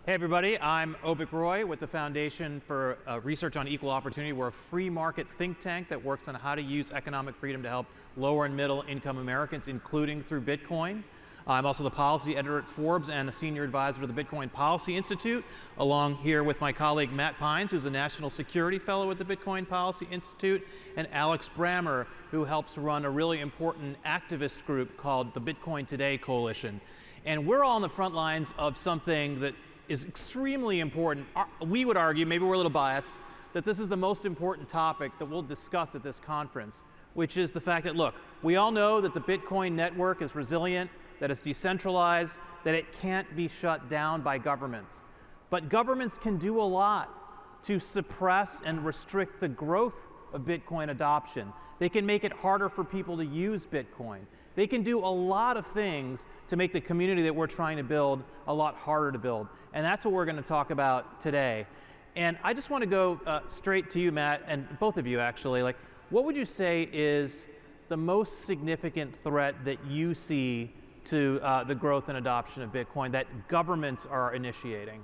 Hey everybody, I'm Avik with the Foundation for Research on Equal Opportunity. We're a free market think tank that works on how to use economic freedom to help lower and middle income Americans, including through Bitcoin. I'm also the policy editor at Forbes and a senior advisor to the Bitcoin Policy Institute, along here with my colleague Matt Pines, who's a National Security Fellow at the Bitcoin Policy Institute, and Alex Brammer, who helps run a really important activist group called the Bitcoin Today Coalition. And we're all on the front lines of something that is extremely important. We would argue, maybe we're a little biased, that this is the most important topic that we'll discuss at this conference, which is the fact that, look, we all know that the Bitcoin network is resilient, that it's decentralized, that it can't be shut down by governments. But governments can do a lot to suppress and restrict the growth of Bitcoin adoption. They can make it harder for people to use Bitcoin. They can do a lot of things to make the community that we're trying to build a lot harder to build. And that's what we're going to talk about today. And I just want to go straight to you, Matt, and both of you actually. Like, what would you say is the most significant threat that you see to the growth and adoption of Bitcoin that governments are initiating?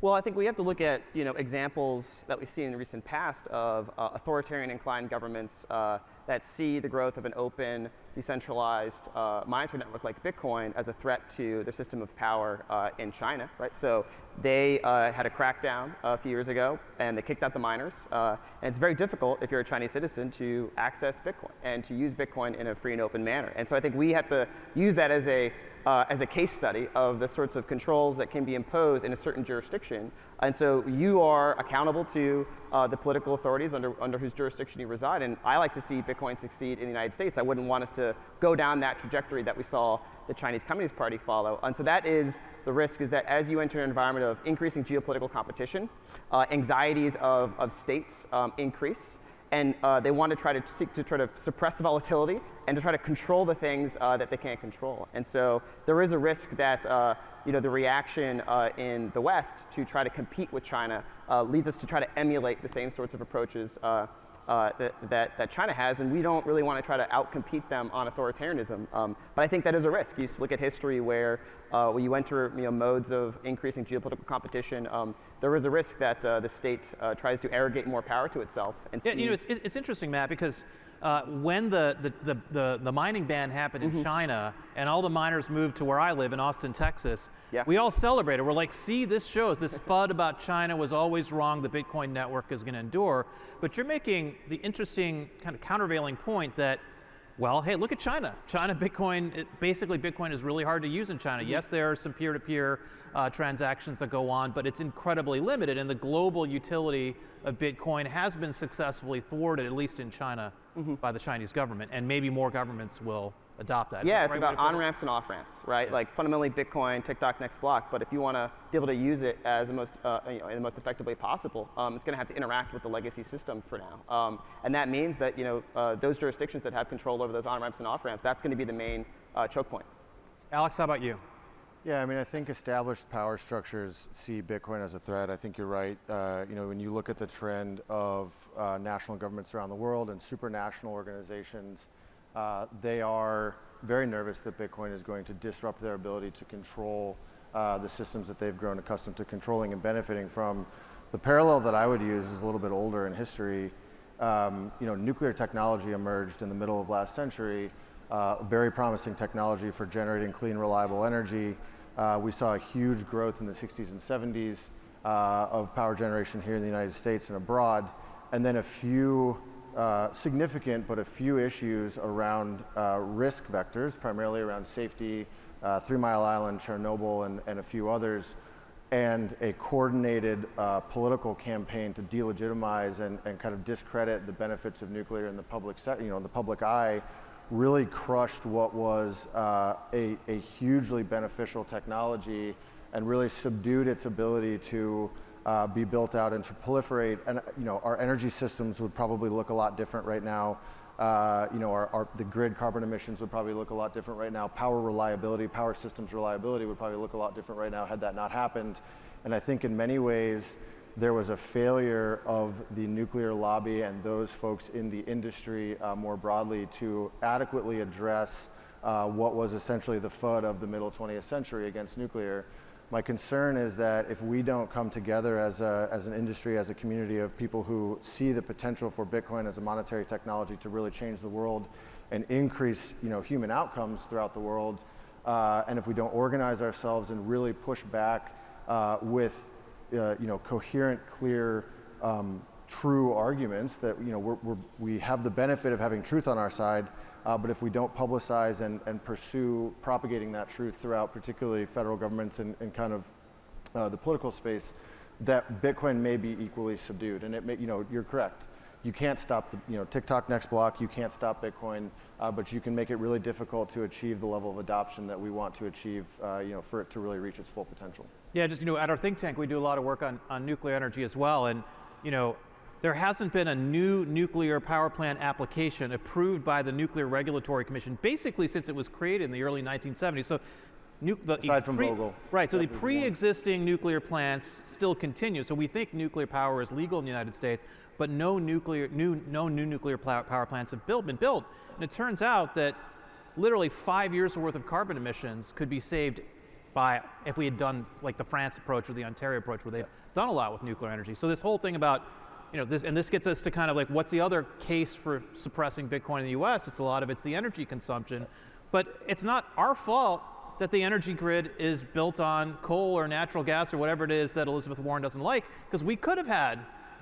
Well, I think we have to look at examples that we've seen in the recent past of authoritarian inclined governments that see the growth of an open, decentralized monetary network like Bitcoin as a threat to their system of power in China, right? So they had a crackdown a few years ago, and they kicked out the miners. And it's very difficult if you're a Chinese citizen to access Bitcoin and to use Bitcoin in a free and open manner. And so I think we have to use that as a case study of the sorts of controls that can be imposed in a certain jurisdiction. And so you are accountable to the political authorities under whose jurisdiction you reside. And I like to see Bitcoin succeed in the United States. I wouldn't want us to go down that trajectory that we saw the Chinese Communist Party follow. And so that is the risk, is that as you enter an environment of increasing geopolitical competition, anxieties of states increase. And they want to try to suppress volatility and to try to control the things that they can't control. And so there is a risk that the reaction in the West to try to compete with China leads us to try to emulate the same sorts of approaches that China has, and we don't really want to try to outcompete them on authoritarianism. But I think that is a risk. You look at history where you enter modes of increasing geopolitical competition. There is a risk that the state tries to arrogate more power to itself. And yeah, it's interesting, Matt, because when the mining ban happened in China and all the miners moved to where I live in Austin, Texas, we all celebrated. We're like, see, this shows this FUD about China was always wrong. The Bitcoin network is going to endure. But you're making the interesting kind of countervailing point that, well, hey, look at China. Bitcoin is really hard to use in China. Yes, there are some peer-to-peer transactions that go on, but it's incredibly limited, and the global utility of Bitcoin has been successfully thwarted, at least in China, by the Chinese government, and maybe more governments will adopt that. Yeah, it's about on-ramps and off-ramps, right? Yeah. Like fundamentally Bitcoin, TikTok, next block, but if you want to be able to use it as the most, in the most effectively possible, it's going to have to interact with the legacy system for now. And that means that those jurisdictions that have control over those on-ramps and off-ramps, that's going to be the main choke point. Alex, how about you? Yeah, I mean, I think established power structures see Bitcoin as a threat. I think you're right. When you look at the trend of national governments around the world and supranational organizations, they are very nervous that Bitcoin is going to disrupt their ability to control the systems that they've grown accustomed to controlling and benefiting from. The parallel that I would use is a little bit older in history. Nuclear technology emerged in the middle of last century. Very promising technology for generating clean, reliable energy. We saw a huge growth in the 60s and 70s of power generation here in the United States and abroad, and then a few significant, but a few issues around risk vectors, primarily around safety, 3 Mile Island, Chernobyl, and a few others, and a coordinated political campaign to delegitimize and kind of discredit the benefits of nuclear in the public in the public eye, really crushed what was a hugely beneficial technology and really subdued its ability to be built out and to proliferate. And our energy systems would probably look a lot different right now. The grid carbon emissions would probably look a lot different right now. Power reliability, power systems reliability would probably look a lot different right now had that not happened. And I think in many ways, there was a failure of the nuclear lobby and those folks in the industry more broadly to adequately address what was essentially the FUD of the middle 20th century against nuclear. My concern is that if we don't come together as an industry, as a community of people who see the potential for Bitcoin as a monetary technology to really change the world and increase, human outcomes throughout the world, and if we don't organize ourselves and really push back with, coherent, clear, true arguments that we have the benefit of having truth on our side, but if we don't publicize and pursue propagating that truth throughout, particularly federal governments and kind of the political space, that Bitcoin may be equally subdued. And you're correct. You can't stop the TikTok next block. You can't stop Bitcoin, but you can make it really difficult to achieve the level of adoption that we want to achieve, for it to really reach its full potential. Yeah, just at our think tank, we do a lot of work on nuclear energy as well, and there hasn't been a new nuclear power plant application approved by the Nuclear Regulatory Commission basically since it was created in the early 1970s. So, aside from Vogel, right? So the pre-existing nuclear plants still continue. So we think nuclear power is legal in the United States, but no new nuclear power plants have been built. And it turns out that literally 5 years worth of carbon emissions could be saved if we had done like the France approach or the Ontario approach, where they've done a lot with nuclear energy. So this whole thing about this gets us to kind of like, what's the other case for suppressing Bitcoin in the US? It's the energy consumption, but it's not our fault that the energy grid is built on coal or natural gas or whatever it is that Elizabeth Warren doesn't like, because we could have had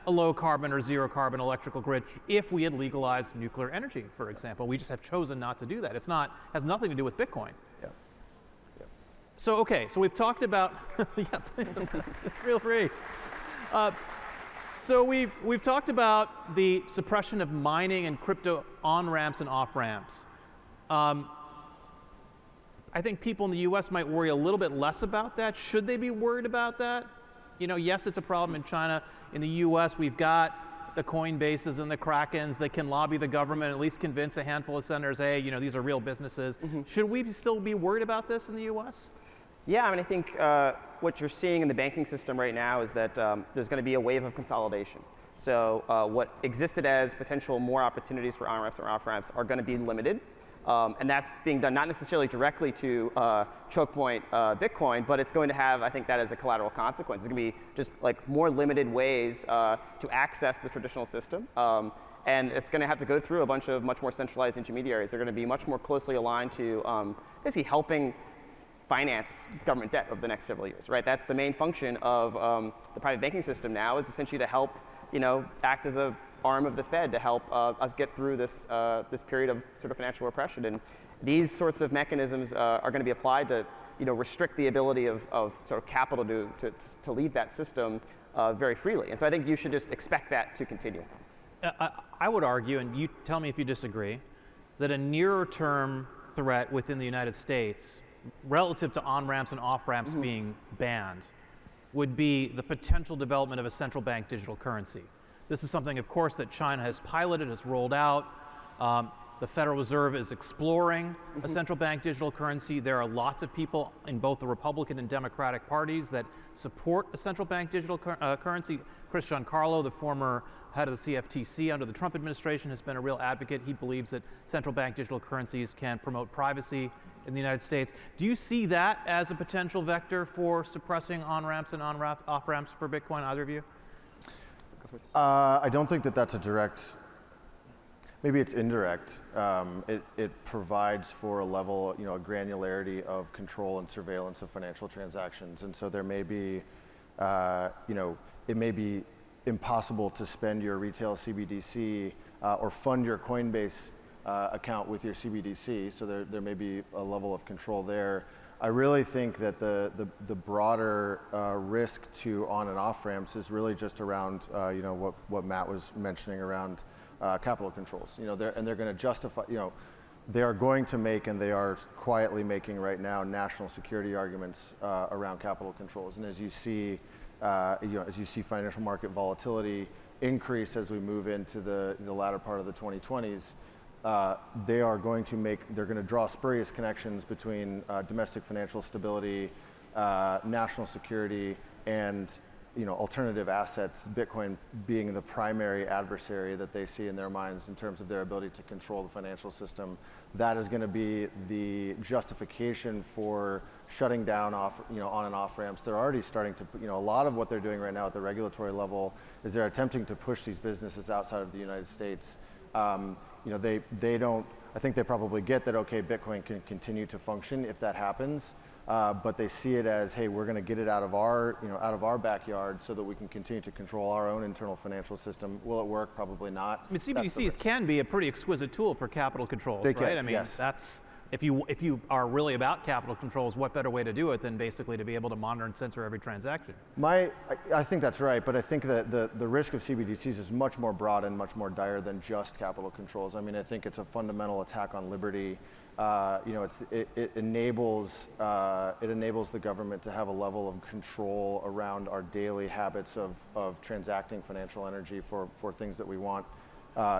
a low carbon or zero carbon electrical grid if we had legalized nuclear energy, for example. We just have chosen not to do that. Has nothing to do with Bitcoin. Yeah. So we've talked about, feel free. So we've talked about the suppression of mining and crypto on-ramps and off-ramps. I think people in the US might worry a little bit less about that. Should they be worried about that? Yes, it's a problem in China. In the US, we've got the Coinbases and the Krakens that can lobby the government, at least convince a handful of senators, hey, these are real businesses. Mm-hmm. Should we still be worried about this in the US? Yeah, I think what you're seeing in the banking system right now is that there's going to be a wave of consolidation. So what existed as potential more opportunities for on-ramps or off-ramps are going to be limited. And that's being done not necessarily directly to choke point Bitcoin, but it's going to have, I think, that as a collateral consequence. It's going to be just like more limited ways to access the traditional system. And it's going to have to go through a bunch of much more centralized intermediaries. They're going to be much more closely aligned to basically helping finance government debt over the next several years, right? That's the main function of the private banking system now, is essentially to help, act as a arm of the Fed to help us get through this period of sort of financial repression. And these sorts of mechanisms are going to be applied to, restrict the ability of sort of capital to leave that system very freely. And so I think you should just expect that to continue. I would argue, and you tell me if you disagree, that a nearer term threat within the United States relative to on-ramps and off-ramps mm-hmm. being banned would be the potential development of a central bank digital currency. This is something, of course, that China has piloted, has rolled out. The Federal Reserve is exploring mm-hmm. a central bank digital currency. There are lots of people in both the Republican and Democratic parties that support a central bank digital currency. Chris Giancarlo, the former head of the CFTC under the Trump administration, has been a real advocate. He believes that central bank digital currencies can promote privacy in the United States. Do you see that as a potential vector for suppressing on-ramps and off-ramps for Bitcoin, either of you? I don't think that that's a direct, maybe it's indirect. It provides for a level, a granularity of control and surveillance of financial transactions. And so there may be, it may be impossible to spend your retail CBDC or fund your Coinbase account with your CBDC. So there may be a level of control there. I really think that the broader risk to on and off ramps is really just around what Matt was mentioning around capital controls. They're going to justify. They are going to make, and they are quietly making right now, national security arguments around capital controls. And as you see, financial market volatility increase as we move into the latter part of the 2020s. They're going to draw spurious connections between domestic financial stability, national security, and alternative assets, Bitcoin being the primary adversary that they see in their minds in terms of their ability to control the financial system. That is going to be the justification for shutting down on and off ramps. They're already starting to, a lot of what they're doing right now at the regulatory level is they're attempting to push these businesses outside of the United States. They don't, I think they probably get that, okay, Bitcoin can continue to function if that happens, but they see it as, hey, we're going to get it out of our backyard so that we can continue to control our own internal financial system. Will it work? Probably not. I mean, CBDCs can be a pretty exquisite tool for capital controls, they right? can, I mean, yes. that's, if you are really about capital controls, what better way to do it than basically to be able to monitor and censor every transaction? I think that's right, but I think that the risk of CBDCs is much more broad and much more dire than just capital controls. I mean, I think it's a fundamental attack on liberty. It enables the government to have a level of control around our daily habits of transacting financial energy for things that we want.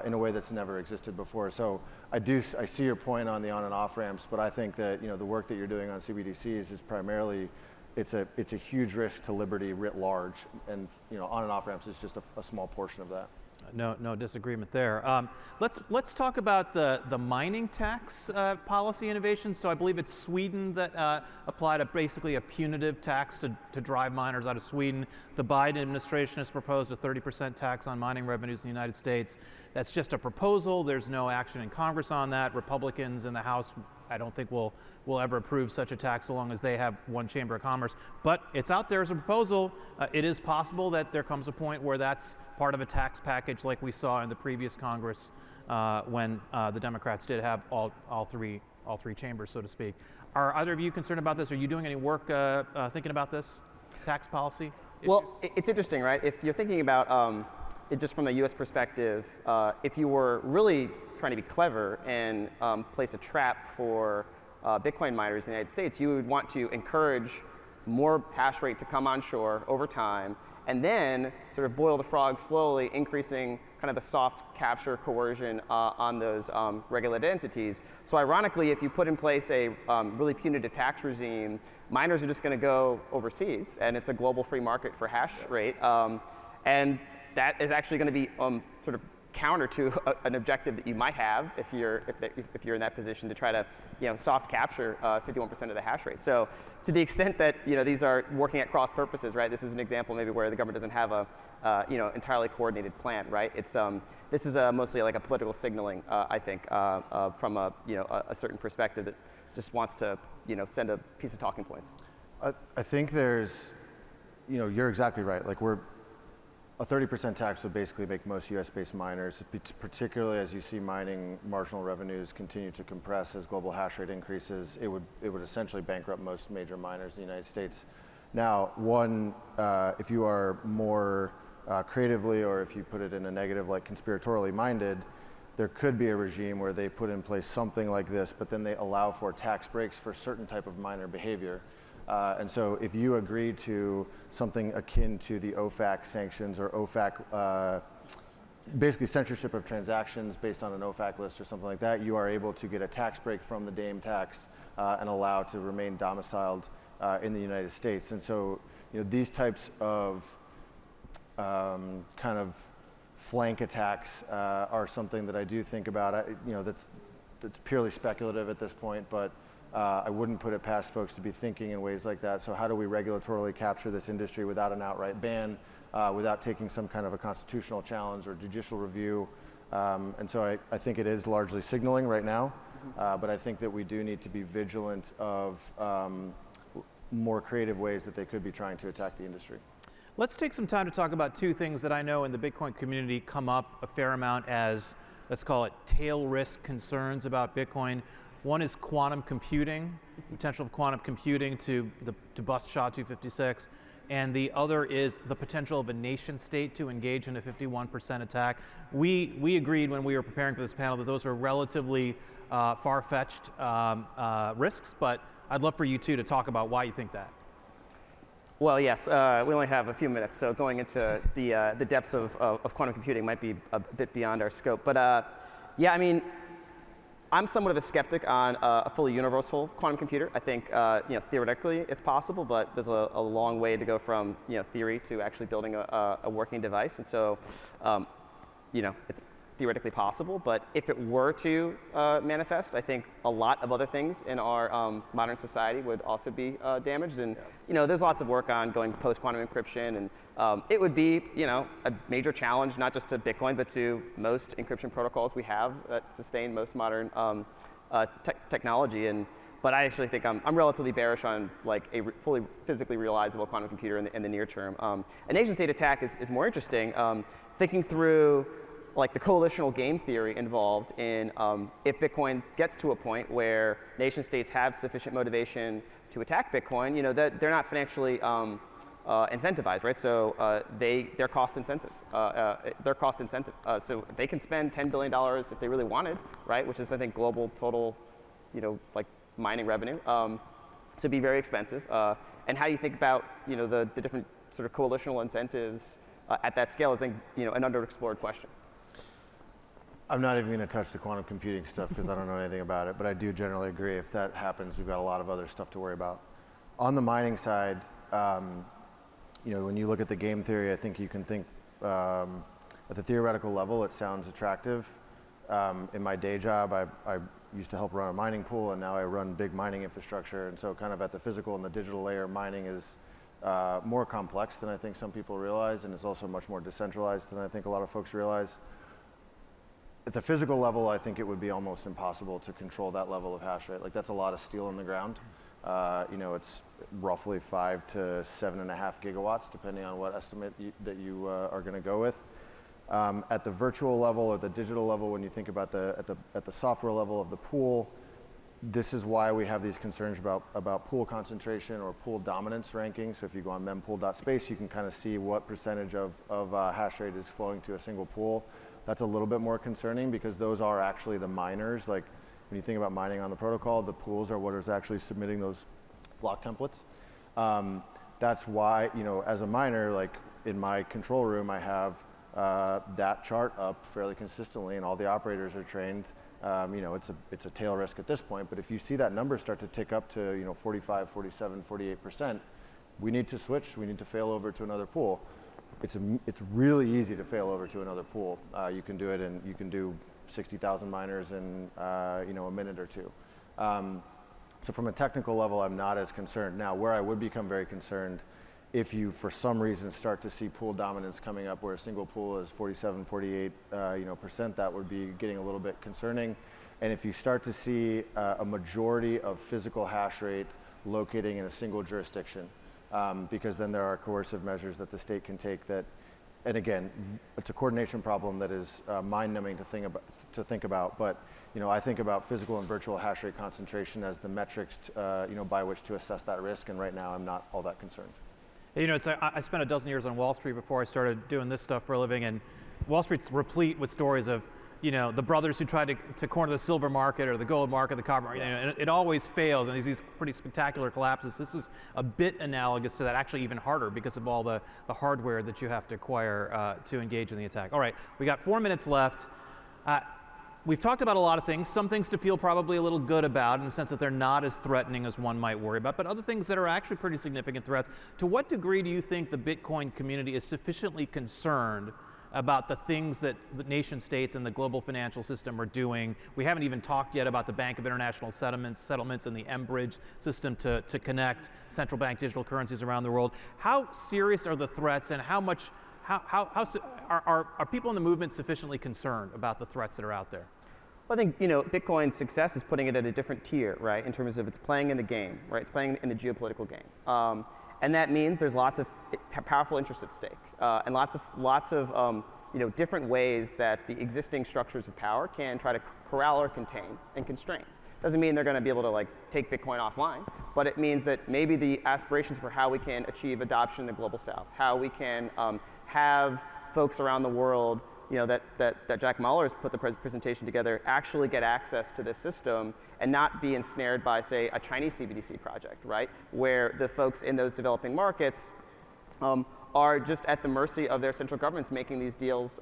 In a way that's never existed before. So I see your point on the on and off ramps, but I think that the work that you're doing on CBDCs is primarily, it's a huge risk to liberty writ large, and on and off ramps is just a small portion of that. No disagreement there. Let's talk about the mining tax policy innovation. So I believe it's Sweden that applied basically a punitive tax to drive miners out of Sweden. The Biden administration has proposed a 30% tax on mining revenues in the United States. That's just a proposal. There's no action in Congress on that. Republicans in the House, I don't think will ever approve such a tax so long as they have one chamber of commerce. But it's out there as a proposal. It is possible that there comes a point where that's part of a tax package like we saw in the previous Congress when the Democrats did have all three chambers, so to speak. Are either of you concerned about this? Are you doing any work thinking about this tax policy? Well, it's interesting, right? If you're thinking about it just from a US perspective, if you were really trying to be clever and place a trap for Bitcoin miners in the United States, you would want to encourage more hash rate to come onshore over time, and then sort of boil the frog slowly, increasing kind of the soft capture coercion on those regulated entities. So ironically, if you put in place a really punitive tax regime, miners are just going to go overseas, and it's a global free market for hash rate, and that is actually going to be sort of counter to an objective that you might have if you're in that position to try to soft capture 51% of the hash rate. So to the extent that these are working at cross purposes, right? This is an example maybe where the government doesn't have a entirely coordinated plan, right? It's this is mostly like a political signaling, I think, from a certain perspective that just wants to send a piece of talking points. I think there's you're exactly right. Like a 30% tax would basically make most US-based miners, particularly as you see mining marginal revenues continue to compress as global hash rate increases, it would essentially bankrupt most major miners in the United States. Now, if you are more creatively, or if you put it in a negative, like conspiratorially minded, there could be a regime where they put in place something like this, but then they allow for tax breaks for certain type of miner behavior. And so if you agree to something akin to the OFAC sanctions or OFAC, basically censorship of transactions based on an OFAC list or something like that, you are able to get a tax break from the DAME tax and allowed to remain domiciled in the United States. And so these types of kind of flank attacks are something that I do think about. That's purely speculative at this point, but I wouldn't put it past folks to be thinking in ways like that. So how do we regulatorily capture this industry without an outright ban, without taking some kind of a constitutional challenge or judicial review? And so I think it is largely signaling right now, but I think that we do need to be vigilant of more creative ways that they could be trying to attack the industry. Let's take some time to talk about two things that I know in the Bitcoin community come up a fair amount as, let's call it, tail risk concerns about Bitcoin. One is quantum computing, potential of quantum computing to bust SHA-256, and the other is the potential of a nation state to engage in a 51% attack. We agreed when we were preparing for this panel that those are relatively far-fetched risks, but I'd love for you two to talk about why you think that. Well, yes, we only have a few minutes, so going into the depths of quantum computing might be a bit beyond our scope. But yeah, I mean, I'm somewhat of a skeptic on a fully universal quantum computer. I think theoretically it's possible, but there's a long way to go from theory to actually building a working device. And so, it's theoretically possible. But if it were to manifest, I think a lot of other things in our modern society would also be damaged. And there's lots of work on going post-quantum encryption, and it would be a major challenge not just to Bitcoin but to most encryption protocols we have that sustain most modern technology. But I actually think I'm relatively bearish on like a fully physically realizable quantum computer in the near term. A nation-state attack is more interesting. Thinking through like the coalitional game theory involved in if Bitcoin gets to a point where nation states have sufficient motivation to attack Bitcoin, that they're not financially incentivized, right? So their cost incentive. So they can spend $10 billion if they really wanted, right? Which is I think global total, like mining revenue. So it'd be very expensive. And how you think about the different sort of coalitional incentives at that scale is I think an underexplored question. I'm not even going to touch the quantum computing stuff because I don't know anything about it, but I do generally agree if that happens, we've got a lot of other stuff to worry about. On the mining side, when you look at the game theory, I think you can think at the theoretical level, it sounds attractive. In my day job, I used to help run a mining pool, and now I run big mining infrastructure. And so kind of at the physical and the digital layer, mining is more complex than I think some people realize, and it's also much more decentralized than I think a lot of folks realize. At the physical level, I think it would be almost impossible to control that level of hash rate. Like that's a lot of steel in the ground. It's roughly 5 to 7.5 gigawatts, depending on what estimate that you are going to go with. At the virtual level or the digital level, when you think about at the software level of the pool, this is why we have these concerns about pool concentration or pool dominance ranking. So if you go on mempool.space, you can kind of see what percentage of hash rate is flowing to a single pool. That's a little bit more concerning because those are actually the miners. Like when you think about mining on the protocol, the pools are what is actually submitting those block templates. That's why, as a miner, like in my control room, I have that chart up fairly consistently and all the operators are trained. It's a tail risk at this point, but if you see that number start to tick up to 45, 47, 48%, we need to switch, we need to fail over to another pool. It's really easy to fail over to another pool. You can do it, and you can do 60,000 miners in a minute or two. So from a technical level, I'm not as concerned. Now, where I would become very concerned, if you for some reason start to see pool dominance coming up, where a single pool is 47, 48%, that would be getting a little bit concerning. And if you start to see a majority of physical hash rate locating in a single jurisdiction, because then there are coercive measures that the state can take that, and again, it's a coordination problem that is mind-numbing to think about, but I think about physical and virtual hash rate concentration as the metrics by which to assess that risk, and right now I'm not all that concerned. I spent a dozen years on Wall Street before I started doing this stuff for a living, and Wall Street's replete with stories of the brothers who tried to corner the silver market or the gold market, the copper market, and it always fails, and these pretty spectacular collapses. This is a bit analogous to that, actually even harder because of all the hardware that you have to acquire to engage in the attack. All right, we got 4 minutes left. We've talked about a lot of things, some things to feel probably a little good about in the sense that they're not as threatening as one might worry about, but other things that are actually pretty significant threats. To what degree do you think the Bitcoin community is sufficiently concerned about the things that the nation states and the global financial system are doing? We haven't even talked yet about the Bank of International Settlements and the M-Bridge system to connect central bank digital currencies around the world. How serious are the threats, and how are people in the movement sufficiently concerned about the threats that are out there? Well, I think Bitcoin's success is putting it at a different tier, right? In terms of it's playing in the game, right? It's playing in the geopolitical game. And that means there's lots of powerful interests at stake, and lots of different ways that the existing structures of power can try to corral or contain and constrain. Doesn't mean they're going to be able to take Bitcoin offline, but it means that maybe the aspirations for how we can achieve adoption in the global south, how we can have folks around the world, that Jack Mahler's put the presentation together, actually get access to this system and not be ensnared by, say, a Chinese CBDC project, right? Where the folks in those developing markets are just at the mercy of their central governments making these deals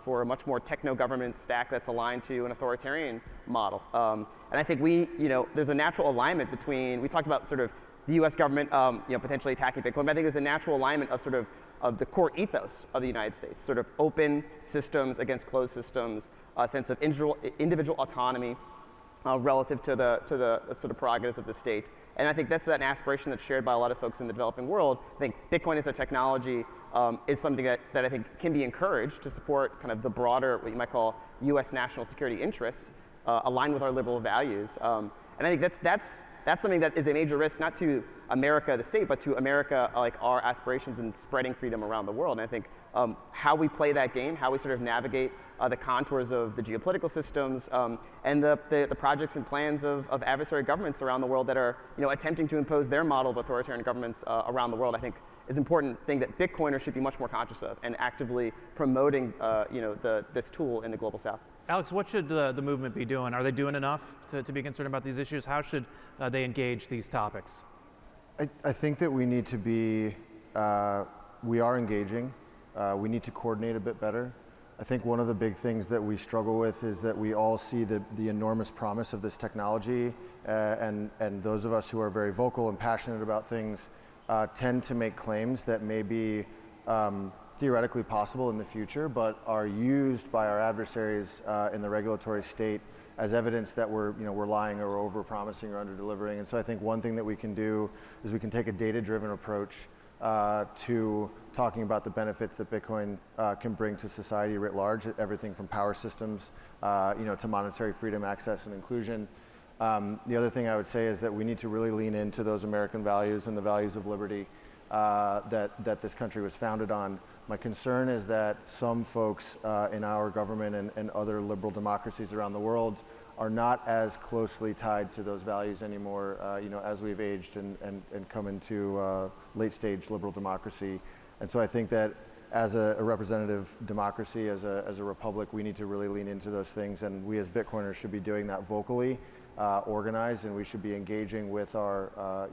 for a much more techno-government stack that's aligned to an authoritarian model. And I think there's a natural alignment between, we talked about sort of the US government potentially attacking Bitcoin, but I think there's a natural alignment of sort of the core ethos of the United States, sort of open systems against closed systems, a sense of individual autonomy relative to the sort of prerogatives of the state. And I think that's an aspiration that's shared by a lot of folks in the developing world. I think Bitcoin as a technology is something that I think can be encouraged to support kind of the broader, what you might call US national security interests, aligned with our liberal values. And I think that's something that is a major risk, not to America, the state, but to America, like our aspirations in spreading freedom around the world. And I think how we play that game, how we sort of navigate the contours of the geopolitical systems and the projects and plans of adversary governments around the world that are attempting to impose their model of authoritarian governments around the world, I think is an important thing that Bitcoiners should be much more conscious of and actively promoting this tool in the global south. Alex, what should the movement be doing? Are they doing enough to be concerned about these issues? How should they engage these topics? I think that we need to be, we are engaging. We need to coordinate a bit better. I think one of the big things that we struggle with is that we all see the enormous promise of this technology, and those of us who are very vocal and passionate about things tend to make claims that may be theoretically possible in the future, but are used by our adversaries in the regulatory state as evidence that we're lying or over-promising or under-delivering. And so I think one thing that we can do is we can take a data-driven approach to talking about the benefits that Bitcoin can bring to society writ large, everything from power systems, to monetary freedom, access, and inclusion. The other thing I would say is that we need to really lean into those American values and the values of liberty that this country was founded on. My concern is that some folks in our government and other liberal democracies around the world are not as closely tied to those values anymore, as we've aged and come into late stage liberal democracy. And so I think that as a representative democracy, as a republic, we need to really lean into those things, and we as Bitcoiners should be doing that vocally, organized, and we should be engaging with our,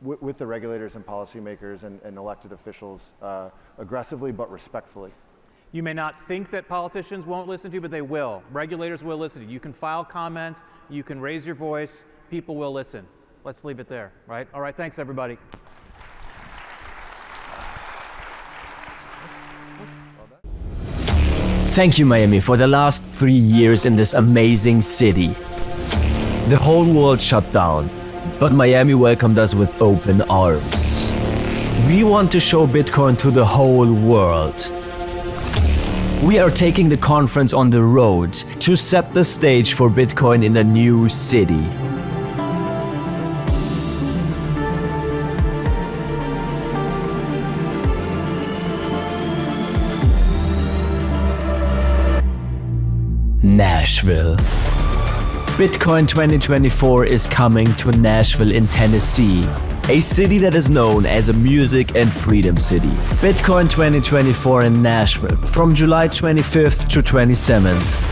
with the regulators and policymakers and elected officials aggressively but respectfully. You may not think that politicians won't listen to you, but they will. Regulators will listen to you. You can file comments, you can raise your voice, people will listen. Let's leave it there, right? All right, thanks everybody. Thank you, Miami, for the last 3 years in this amazing city. The whole world shut down, but Miami welcomed us with open arms. We want to show Bitcoin to the whole world. We are taking the conference on the road to set the stage for Bitcoin in a new city. Nashville. Bitcoin 2024 is coming to Nashville in Tennessee, a city that is known as a music and freedom city. Bitcoin 2024 in Nashville from July 25th to 27th.